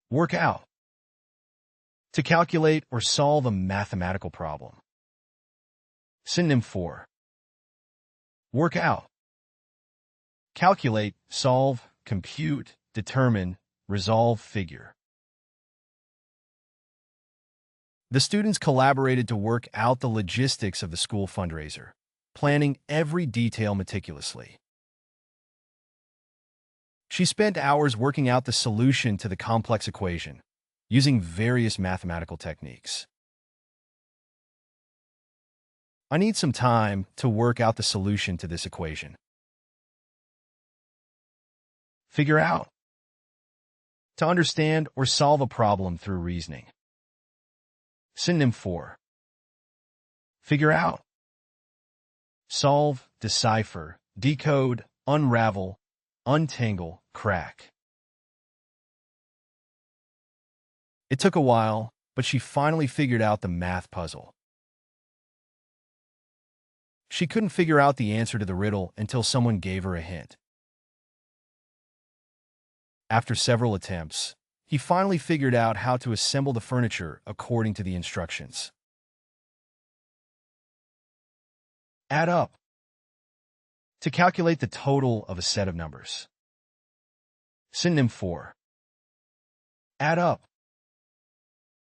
Work out. To calculate or solve a mathematical problem. Synonym for work out. Calculate, solve, compute, determine, resolve, figure. The students collaborated to work out the logistics of the school fundraiser, planning every detail meticulously. She spent hours working out the solution to the complex equation, using various mathematical techniques. I need some time to work out the solution to this equation. Figure out. To understand or solve a problem through reasoning. Synonym for figure out. Solve, decipher, decode, unravel, untangle, crack. It took a while, but she finally figured out the math puzzle. She couldn't figure out the answer to the riddle until someone gave her a hint. After several attempts, he finally figured out how to assemble the furniture according to the instructions. Add up. To calculate the total of a set of numbers. Synonym for add up.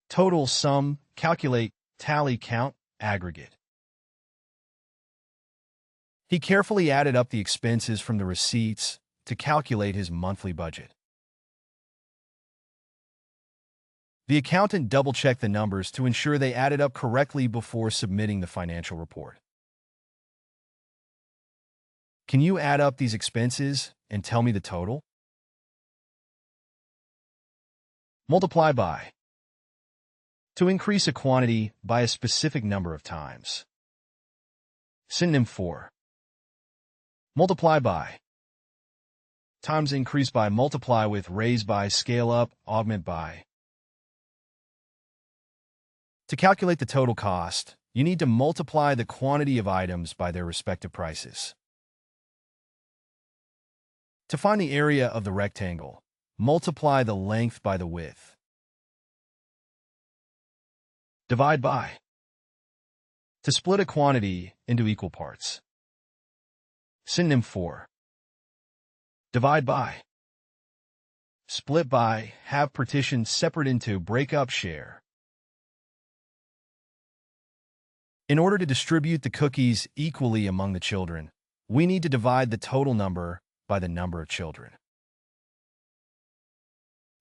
Total, sum, calculate, tally, count, aggregate. He carefully added up the expenses from the receipts to calculate his monthly budget. The accountant double-checked the numbers to ensure they added up correctly before submitting the financial report. Can you add up these expenses and tell me the total? Multiply by. To increase a quantity by a specific number of times. Synonym for multiply by. Times, increase by, multiply with, raise by, scale up, augment by. To calculate the total cost, you need to multiply the quantity of items by their respective prices. To find the area of the rectangle, multiply the length by the width. Divide by. To split a quantity into equal parts. Synonym for divide by. Split by, have partition separate into, break up, share. In order to distribute the cookies equally among the children, we need to divide the total number by the number of children.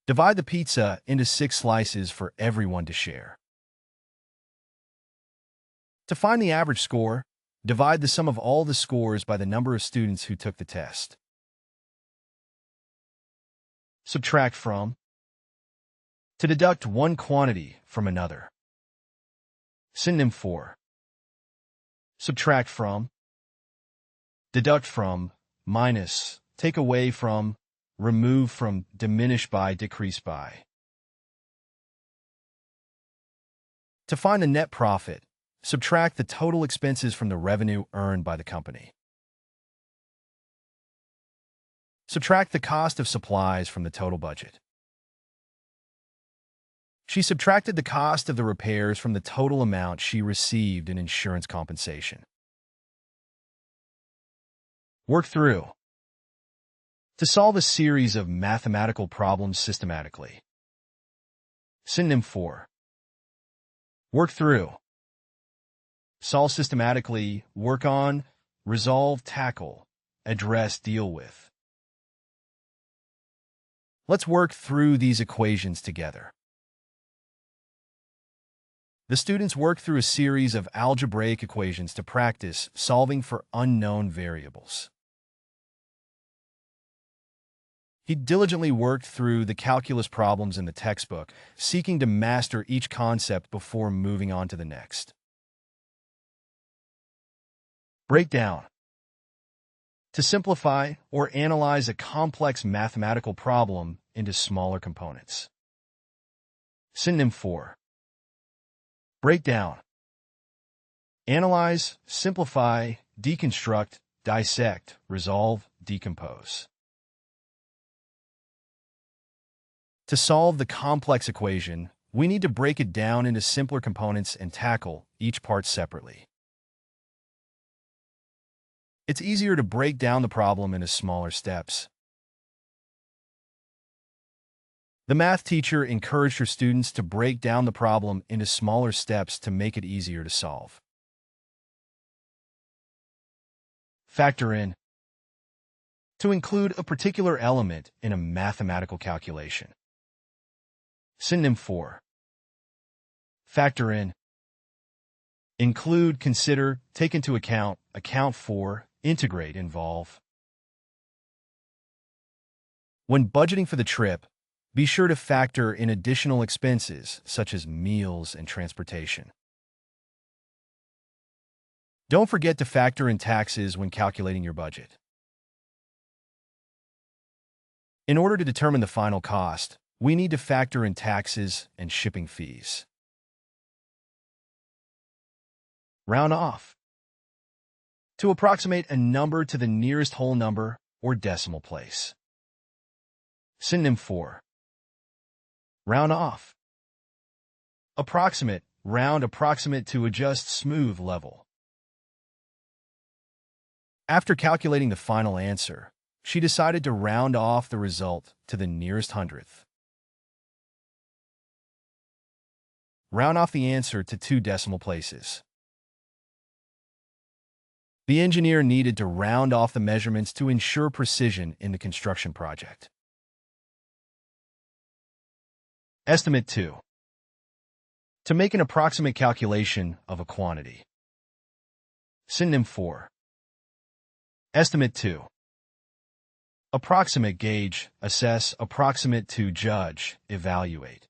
Divide the pizza into 6 slices for everyone to share. To find the average score, divide the sum of all the scores by the number of students who took the test. Subtract from. To deduct one quantity from another. Synonym for subtract from. Deduct from, minus, take away from, remove from, diminish by, decrease by. To find the net profit, subtract the total expenses from the revenue earned by the company. Subtract the cost of supplies from the total budget. She subtracted the cost of the repairs from the total amount she received in insurance compensation. Work through. To solve a series of mathematical problems systematically. Synonym for work through. Solve systematically, work on, resolve, tackle, address, deal with. Let's work through these equations together. The students worked through a series of algebraic equations to practice solving for unknown variables. He diligently worked through the calculus problems in the textbook, seeking to master each concept before moving on to the next. Break down. To simplify or analyze a complex mathematical problem into smaller components. Synonym for break down. Analyze, simplify, deconstruct, dissect, resolve, decompose. To solve the complex equation, we need to break it down into simpler components and tackle each part separately. It's easier to break down the problem into smaller steps. The math teacher encouraged her students to break down the problem into smaller steps to make it easier to solve. Factor in. To include a particular element in a mathematical calculation. Synonym for. Factor in. Include, consider, take into account, account for, integrate, involve. When budgeting for the trip, be sure to factor in additional expenses such as meals and transportation. Don't forget to factor in taxes when calculating your budget. In order to determine the final cost, we need to factor in taxes and shipping fees. Round off. To approximate a number to the nearest whole number or decimal place. Synonym for. Round off. Approximate, round, approximate, to adjust, smooth, level. After calculating the final answer, she decided to round off the result to the nearest hundredth. Round off the answer to 2 decimal places. The engineer needed to round off the measurements to ensure precision in the construction project. Estimate 2. To make an approximate calculation of a quantity. Synonym for. Estimate 2. Approximate, gauge, assess, approximate, to judge, evaluate.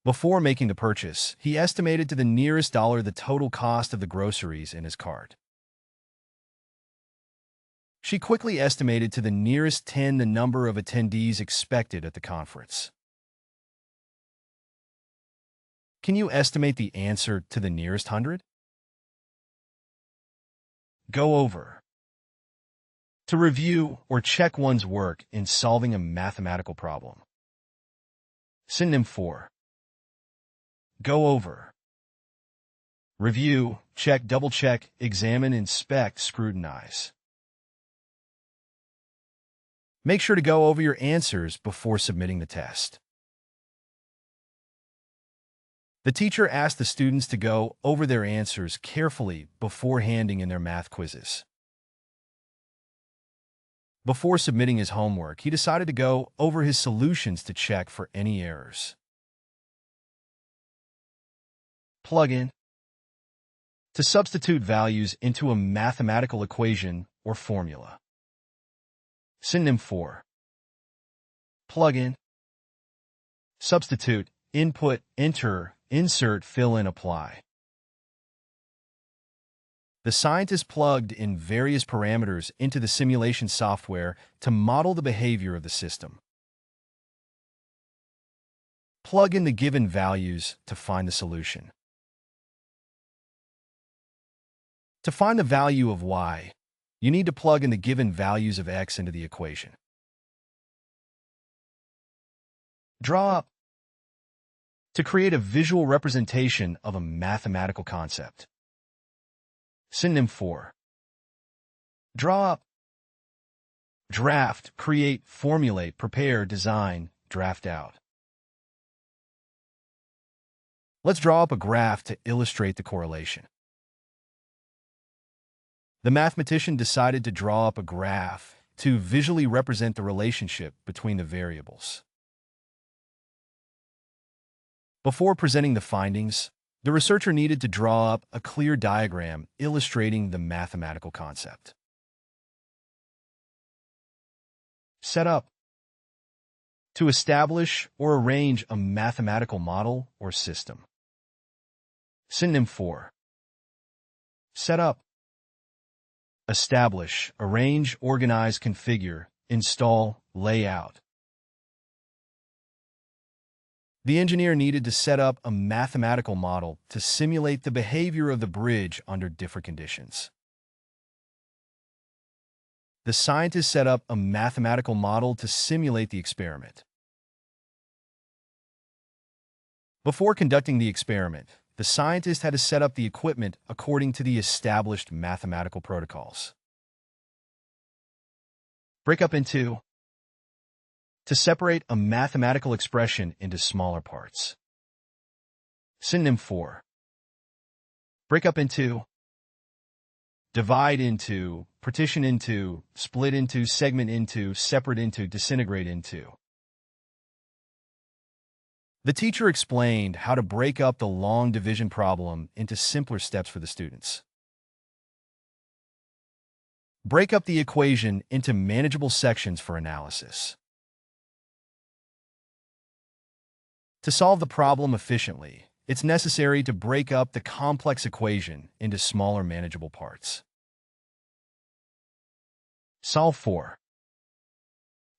Before making the purchase, he estimated to the nearest dollar the total cost of the groceries in his cart. She quickly estimated to the nearest 10 the number of attendees expected at the conference. Can you estimate the answer to the nearest 100? Go over. To review or check one's work in solving a mathematical problem. Synonym for. Go over. Review, check, double-check, examine, inspect, scrutinize. Make sure to go over your answers before submitting the test. The teacher asked the students to go over their answers carefully before handing in their math quizzes. Before submitting his homework, he decided to go over his solutions to check for any errors. Plug in. To substitute values into a mathematical equation or formula. Synonym for. Plug in. Substitute, input, enter, insert, fill in, apply. The scientist plugged in various parameters into the simulation software to model the behavior of the system. Plug in the given values to find the solution. To find the value of y, you need to plug in the given values of x into the equation. Draw up. To create a visual representation of a mathematical concept. Synonym for. Draw up. Draft, create, formulate, prepare, design, draft out. Let's draw up a graph to illustrate the correlation. The mathematician decided to draw up a graph to visually represent the relationship between the variables. Before presenting the findings, the researcher needed to draw up a clear diagram illustrating the mathematical concept. Set up. To establish or arrange a mathematical model or system. Synonym for. Set up. Establish, arrange, organize, configure, install, lay out. The engineer needed to set up a mathematical model to simulate the behavior of the bridge under different conditions. the scientists set up a mathematical model to simulate the experiment. Before conducting the experiment, the scientist had to set up the equipment according to the established mathematical protocols. Break up into. To separate a mathematical expression into smaller parts. Synonym for. Break up into. Divide into, partition into, split into, segment into, separate into, disintegrate into. The teacher explained how to break up the long division problem into simpler steps for the students. Break up the equation into manageable sections for analysis. To solve the problem efficiently, it's necessary to break up the complex equation into smaller manageable parts. Solve for.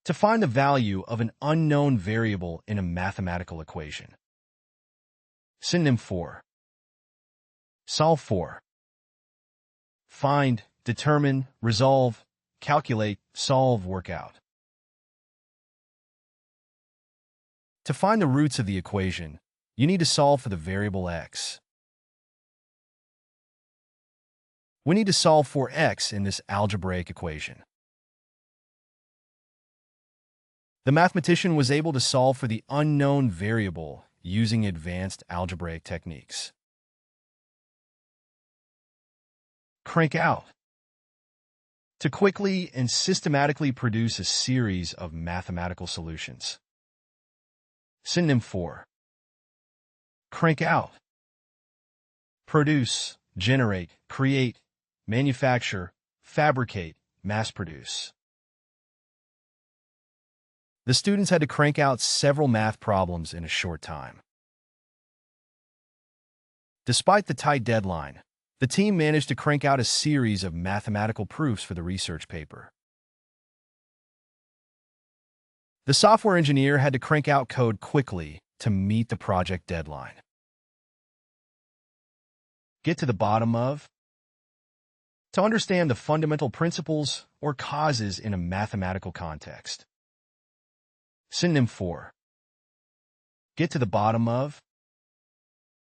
To find the value of an unknown variable in a mathematical equation. Synonym for. Solve for. Find, determine, resolve, calculate, solve, work out. To find the roots of the equation, you need to solve for the variable x. We need to solve for x in this algebraic equation. The mathematician was able to solve for the unknown variable using advanced algebraic techniques. Crank out. To quickly and systematically produce a series of mathematical solutions. Synonym for. Crank out. Produce, generate, create, manufacture, fabricate, mass produce. The students had to crank out several math problems in a short time. Despite the tight deadline, the team managed to crank out a series of mathematical proofs for the research paper. The software engineer had to crank out code quickly to meet the project deadline. Get to the bottom of. To understand the fundamental principles or causes in a mathematical context. Synonym for. Get to the bottom of.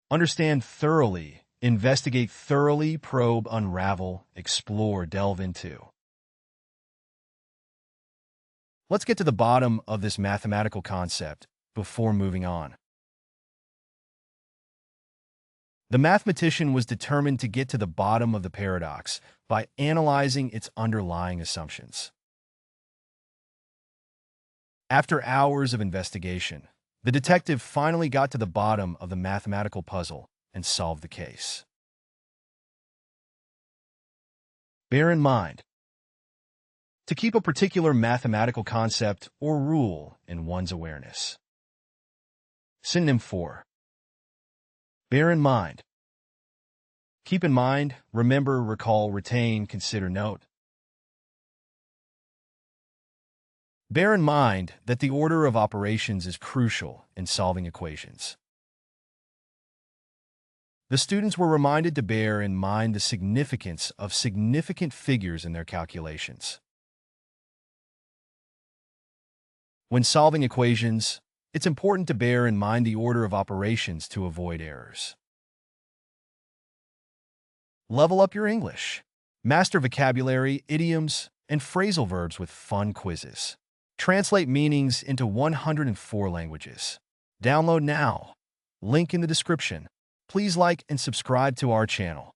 Understand thoroughly, investigate thoroughly, probe, unravel, explore, delve into. Let's get to the bottom of this mathematical concept before moving on. The mathematician was determined to get to the bottom of the paradox by analyzing its underlying assumptions. After hours of investigation, the detective finally got to the bottom of the mathematical puzzle and solved the case. Bear in mind, to keep a particular mathematical concept or rule in one's awareness. Synonym for. Bear in mind. Keep in mind, remember, recall, retain, consider, note. Bear in mind that the order of operations is crucial in solving equations. The students were reminded to bear in mind the significance of significant figures in their calculations. When solving equations, it's important to bear in mind the order of operations to avoid errors. Level up your English. Master vocabulary, idioms, and phrasal verbs with fun quizzes. Translate meanings into 104 languages. Download now. Link in the description. Please like and subscribe to our channel.